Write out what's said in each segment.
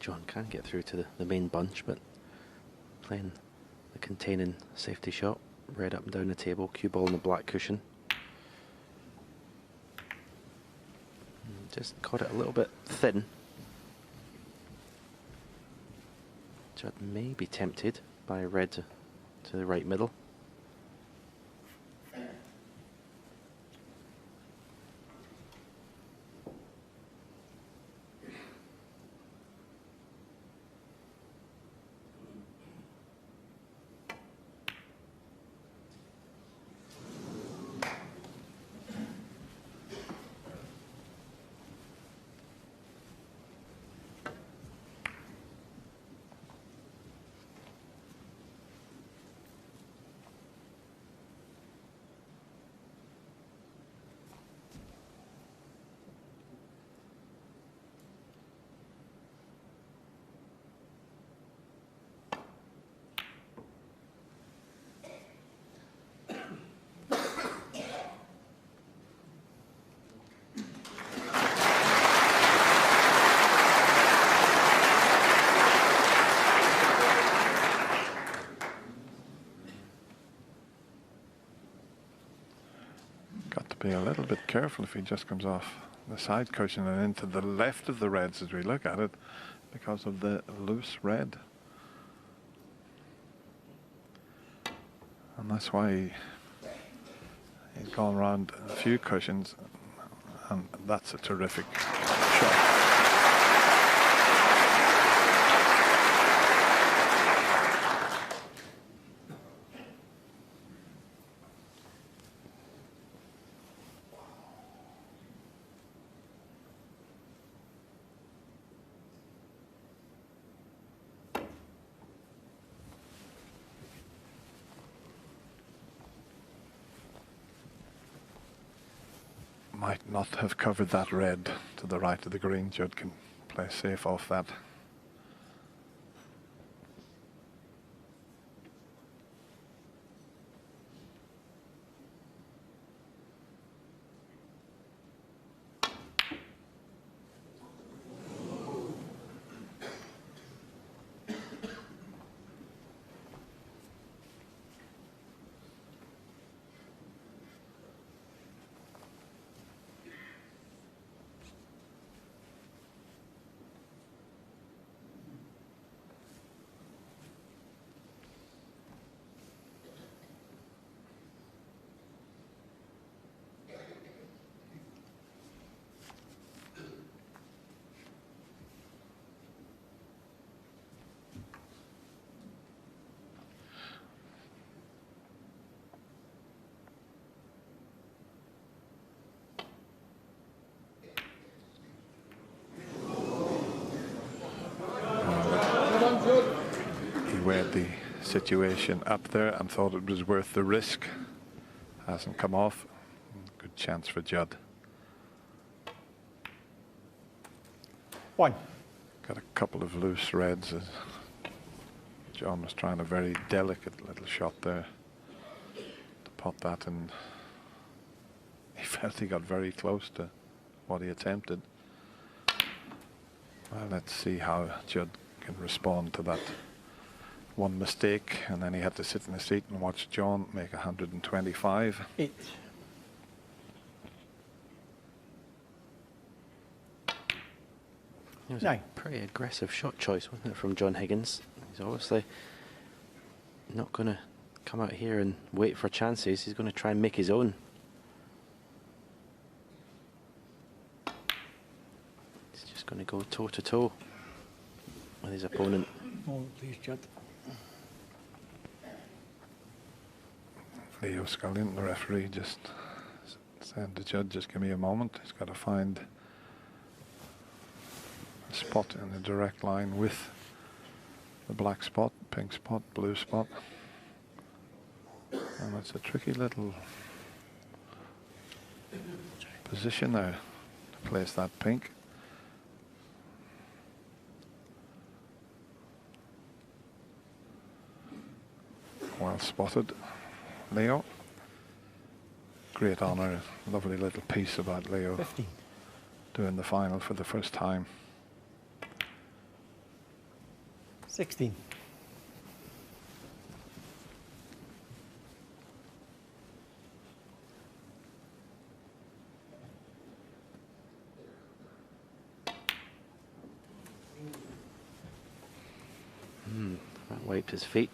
John can get through to the main bunch, but playing the containing safety shot. Red up and down the table, cue ball on the black cushion. Just caught it a little bit thin. Judd may be tempted by red to the right middle. Be a little bit careful if he just comes off the side cushion and into the left of the reds as we look at it, because of the loose red. And that's why he's gone around a few cushions, and that's a terrific shot. Might not have covered that red to the right of the green. Judd can play safe off that. Weighed the situation up there and thought it was worth the risk. Hasn't come off. Good chance for Judd. One. Got a couple of loose reds. John was trying a very delicate little shot there to pot that, and he felt he got very close to what he attempted. Well, let's see how Judd can respond to that one mistake, and then he had to sit in the seat and watch John make 125. 8. It was 9. a pretty aggressive shot choice, wasn't it, from John Higgins? He's obviously not going to come out here and wait for chances. He's going to try and make his own. He's just going to go toe to toe with his opponent. Oh, please, Judd. Leo Scullion, the referee, just said to Judd, just give me a moment. He's got to find a spot in the direct line with the black spot, pink spot, blue spot. And it's a tricky little position there to place that pink. Well spotted, Leo. Great honour, lovely little piece about Leo 15. doing the final for the first time. 16. That wiped his feet.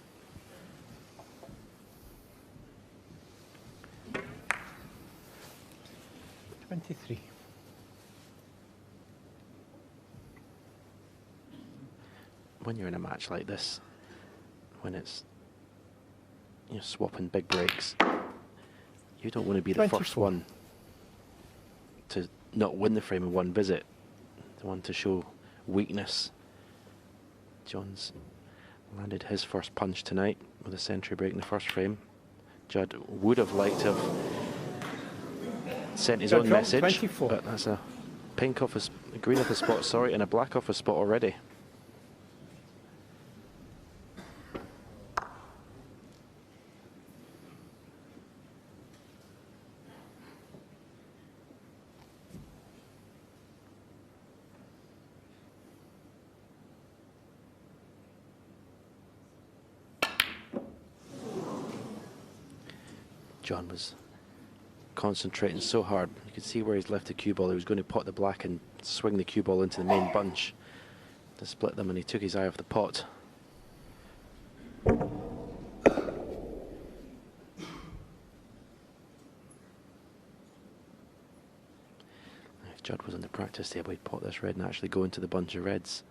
$23. When you're in a match like this, when it's swapping big breaks, you don't want to be the first 24. one to not win the frame in one visit, the one to show weakness. John's landed his first punch tonight with a century break in the first frame. Judd would have liked to have sent his Judd own Trump, message, 24. but that's a pink off a green off a spot, sorry, and a black off a spot already. John was concentrating so hard. You could see where he's left the cue ball. He was going to pot the black and swing the cue ball into the main bunch to split them, and he took his eye off the pot. If Judd was on the practice table, he'd pot this red and actually go into the bunch of reds,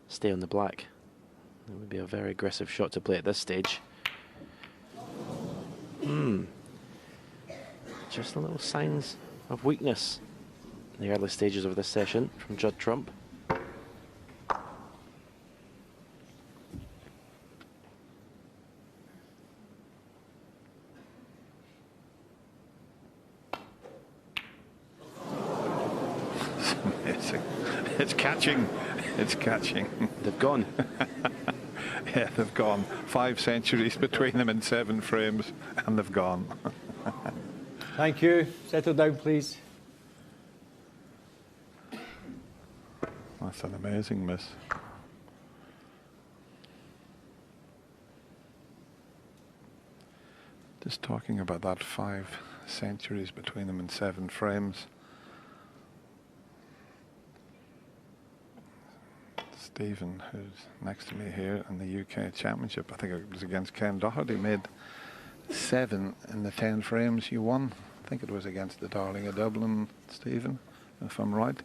stay on the black. It would be a very aggressive shot to play at this stage. Just a little signs of weakness in the early stages of this session from Judd Trump. It's catching. It's catching. They've gone. Yeah, they've gone. 5 centuries between them in 7 frames, and they've gone. Thank you. Settle down, please. That's an amazing miss. Just talking about that 5 centuries between them in 7 frames. Stephen, who's next to me here in the UK Championship, I think it was against Ken Doherty, made 7 in the 10 frames you won. I think it was against the Darling of Dublin, Stephen, if I'm right.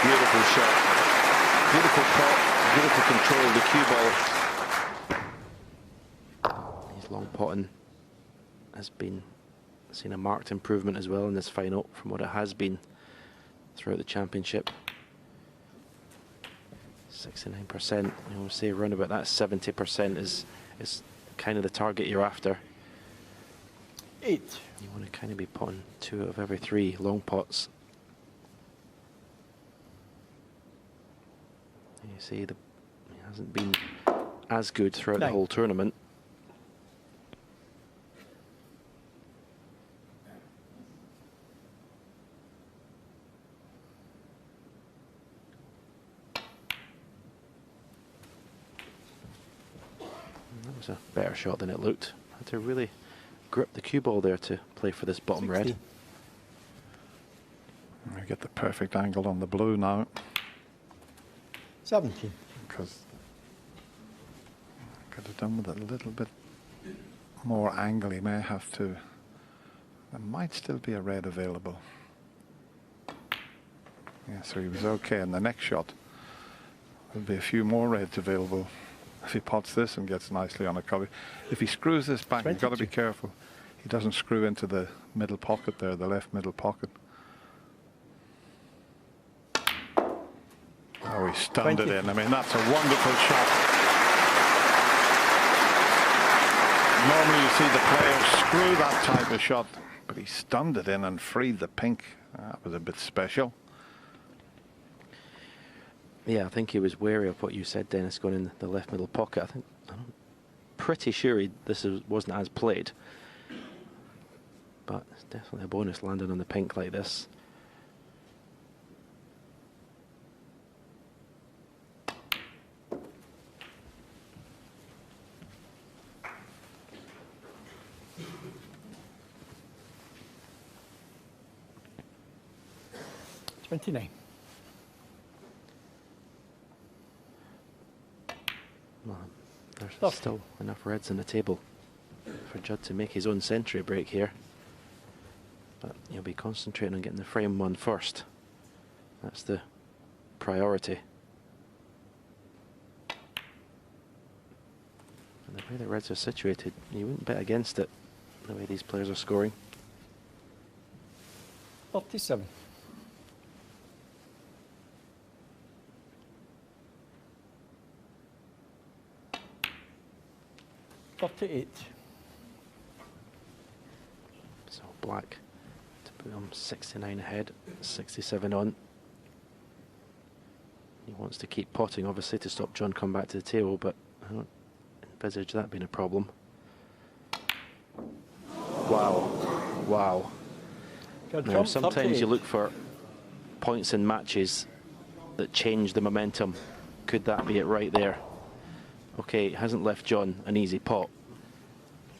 Beautiful shot. Beautiful pot. Beautiful control of the cue ball. His long potting has seen a marked improvement as well in this final from what it has been throughout the championship. 69%. You know, say around about that 70% is kind of the target you're after. 8. You want to kind of be potting 2 out of every 3 long pots. You see, he hasn't been as good throughout the 9. whole tournament. That was a better shot than it looked. Had to really grip the cue ball there to play for this bottom 60. red. We get the perfect angle on the blue now. 17. Because could have done with it a little bit more angle. He may have to There might still be a red available. Yeah, so he was okay in the next shot. There'll be a few more reds available if he pots this and gets nicely on a cover. If he screws this back, you've got to be careful. He doesn't screw into the middle pocket there, the left middle pocket. Oh, he stunned it in. I mean, that's a wonderful shot. Normally you see the players screw that type of shot, but he stunned it in and freed the pink. That was a bit special. Yeah, I think he was wary of what you said, Dennis, going in the left middle pocket. I'm pretty sure this wasn't as played. But it's definitely a bonus landing on the pink like this. $29. Well, there's still enough reds on the table for Judd to make his own century break here. But he'll be concentrating on getting the frame one first. That's the priority. And the way the reds are situated, you wouldn't bet against it, the way these players are scoring. 37. So black to put him 69 ahead, 67 on. He wants to keep potting, obviously, to stop John coming back to the table, but I don't envisage that being a problem. Wow. Wow. Now, sometimes you look for points in matches that change the momentum. Could that be it right there? Okay, it hasn't left John an easy pot,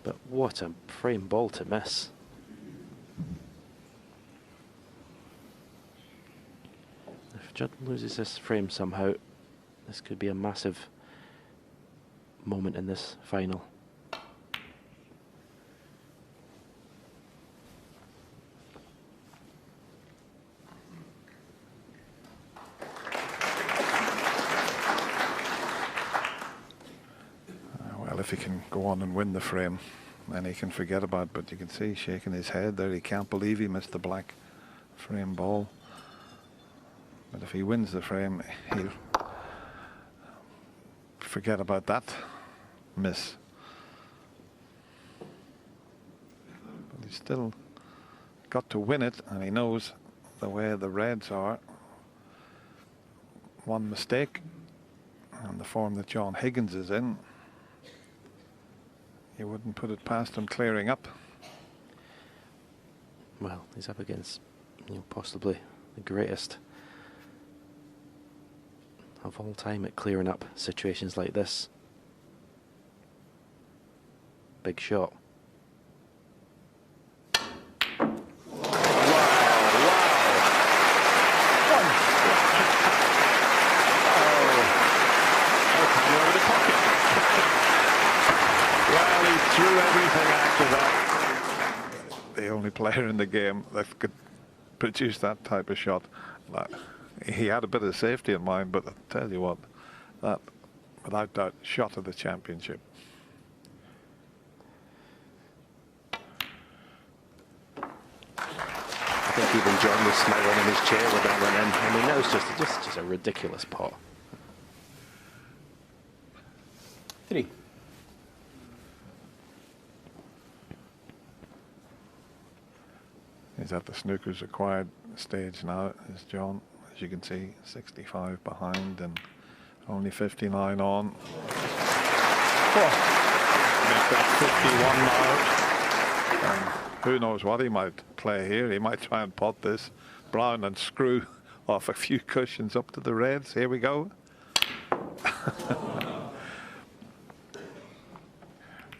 but what a frame ball to miss. If Judd loses this frame somehow, this could be a massive moment in this final. If he can go on and win the frame, then he can forget about it. But you can see shaking his head there. He can't believe he missed the black frame ball. But if he wins the frame, he'll forget about that miss. But he's still got to win it, and he knows the way the reds are. One mistake, and the form that John Higgins is in, you wouldn't put it past him clearing up. Well, he's up against, possibly the greatest of all time at clearing up situations like this. Big shot. The only player in the game that could produce that type of shot. He had a bit of safety in mind, but I'll tell you what, that without doubt shot of the championship. I think even John was smiling in his chair when that went in. I mean, that was just a ridiculous pot. 3. He's at the snooker's acquired stage now, is John. As you can see, 65 behind and only 59 on. Make that 51 now. And who knows what he might play here. He might try and pot this brown and screw off a few cushions up to the reds. Here we go.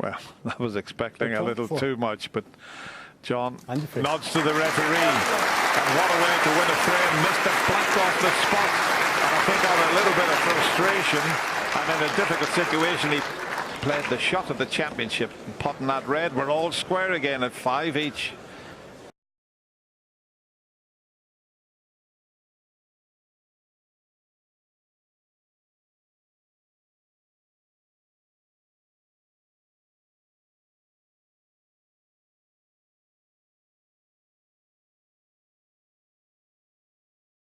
Well, I was expecting a little too much, but John nods to the referee. And what a way to win a frame. Mr. Black off the spot. And I think on a little bit of frustration and in a difficult situation, he played the shot of the championship and potting that red. We're all square again at 5 each.